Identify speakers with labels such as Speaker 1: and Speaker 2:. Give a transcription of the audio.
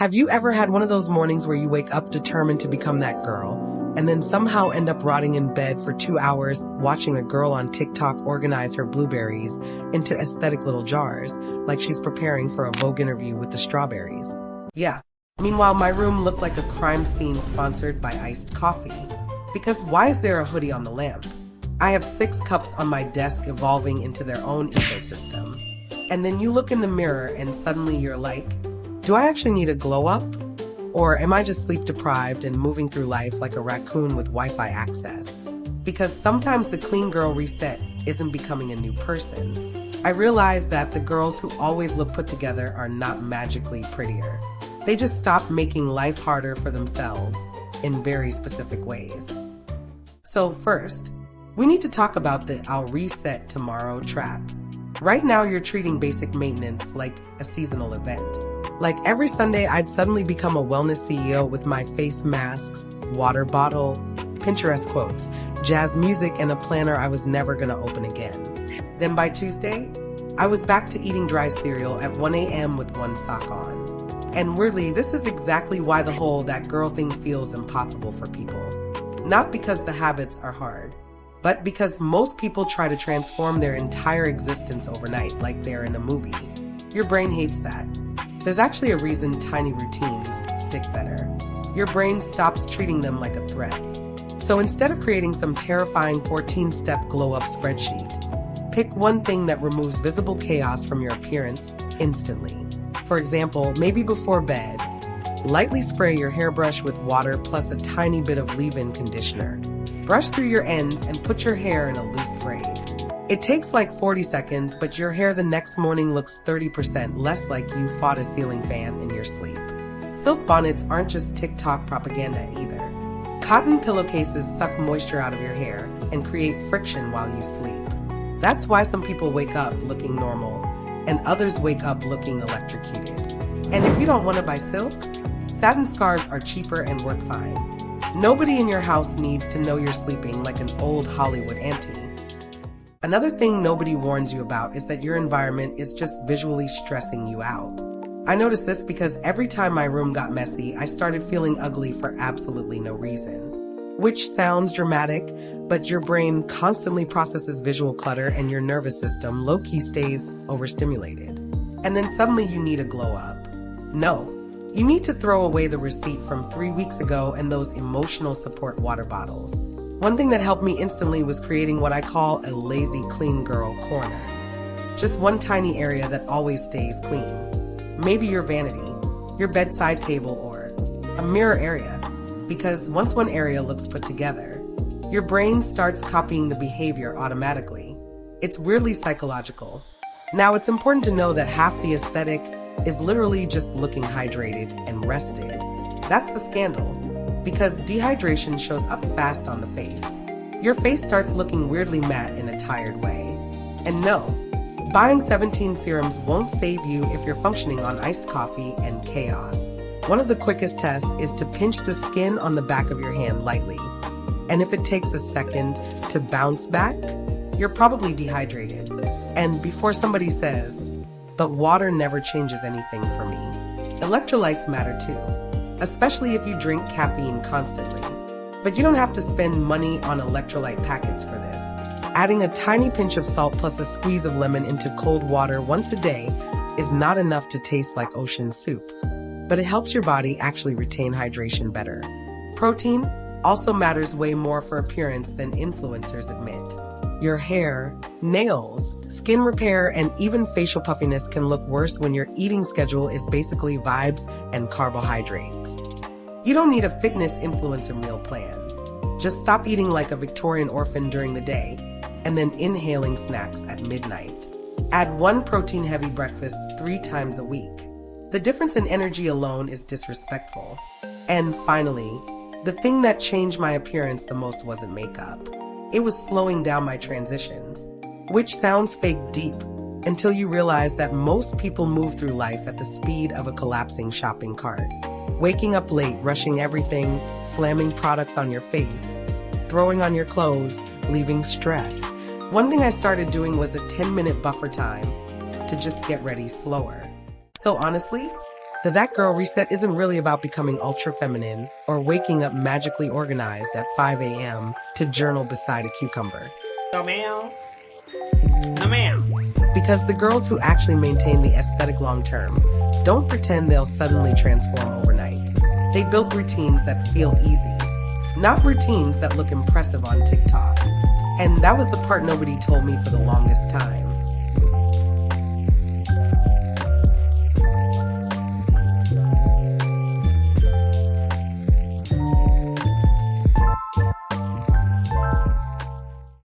Speaker 1: Have you ever had one of those mornings where you wake up determined to become that girl, and then somehow end up rotting in bed for 2 hours watching a girl on TikTok organize her blueberries into aesthetic little jars, like she's preparing for a Vogue interview with the strawberries? Yeah. Meanwhile, my room looked like a crime scene sponsored by iced coffee. Because why is there a hoodie on the lamp? I have 6 cups on my desk evolving into their own ecosystem. And then you look in the mirror and suddenly you're like, do I actually need a glow up? Or am I just sleep deprived and moving through life like a raccoon with Wi-Fi access? Because sometimes the clean girl reset isn't becoming a new person. I realized that the girls who always look put together are not magically prettier. They just stop making life harder for themselves in very specific ways. So first, we need to talk about the I'll reset tomorrow trap. Right now, you're treating basic maintenance like a seasonal event. Like every Sunday, I'd suddenly become a wellness CEO with my face masks, water bottle, Pinterest quotes, jazz music, and a planner I was never gonna open again. Then by Tuesday, I was back to eating dry cereal at 1 a.m. with one sock on. And weirdly, this is exactly why the whole that girl thing feels impossible for people. Not because the habits are hard, but because most people try to transform their entire existence overnight like they're in a movie. Your brain hates that. There's actually a reason tiny routines stick better. Your brain stops treating them like a threat. So instead of creating some terrifying 14-step glow-up spreadsheet, pick one thing that removes visible chaos from your appearance instantly. For example, maybe before bed, lightly spray your hairbrush with water plus a tiny bit of leave-in conditioner. Brush through your ends and put your hair in a loose braid. It takes like 40 seconds, but your hair the next morning looks 30% less like you fought a ceiling fan in your sleep. Silk bonnets aren't just TikTok propaganda either. Cotton pillowcases suck moisture out of your hair and create friction while you sleep. That's why some people wake up looking normal and others wake up looking electrocuted. And if you don't want to buy silk, satin scarves are cheaper and work fine. Nobody in your house needs to know you're sleeping like an old Hollywood auntie. Another thing nobody warns you about is that your environment is just visually stressing you out. I noticed this because every time my room got messy, I started feeling ugly for absolutely no reason. Which sounds dramatic, but your brain constantly processes visual clutter and your nervous system low-key stays overstimulated. And then suddenly you need a glow up. No, you need to throw away the receipt from 3 weeks ago and those emotional support water bottles. One thing that helped me instantly was creating what I call a lazy clean girl corner. Just one tiny area that always stays clean. Maybe your vanity, your bedside table, or a mirror area. Because once one area looks put together, your brain starts copying the behavior automatically. It's weirdly psychological. Now, it's important to know that half the aesthetic is literally just looking hydrated and rested. That's the scandal. Because dehydration shows up fast on the face. Your face starts looking weirdly matte in a tired way. And no, buying 17 serums won't save you if you're functioning on iced coffee and chaos. One of the quickest tests is to pinch the skin on the back of your hand lightly. And if it takes a second to bounce back, you're probably dehydrated. And before somebody says, but water never changes anything for me, electrolytes matter too. Especially if you drink caffeine constantly. But you don't have to spend money on electrolyte packets for this. Adding a tiny pinch of salt plus a squeeze of lemon into cold water once a day is not enough to taste like ocean soup, but it helps your body actually retain hydration better. Protein also matters way more for appearance than influencers admit. Your hair, nails, skin repair, and even facial puffiness can look worse when your eating schedule is basically vibes and carbohydrates. You don't need a fitness influencer meal plan. Just stop eating like a Victorian orphan during the day and then inhaling snacks at midnight. Add one protein-heavy breakfast 3 times a week. The difference in energy alone is disrespectful. And finally, the thing that changed my appearance the most wasn't makeup. It was slowing down my transitions, which sounds fake deep until you realize that most people move through life at the speed of a collapsing shopping cart. Waking up late, rushing everything, slamming products on your face, throwing on your clothes, leaving stressed. One thing I started doing was a 10-minute buffer time to just get ready slower. So honestly, That girl reset isn't really about becoming ultra feminine or waking up magically organized at 5 a.m. to journal beside a cucumber.
Speaker 2: No, ma'am. No, ma'am.
Speaker 1: Because the girls who actually maintain the aesthetic long term don't pretend they'll suddenly transform overnight. They build routines that feel easy, not routines that look impressive on TikTok. And that was the part nobody told me for the longest time.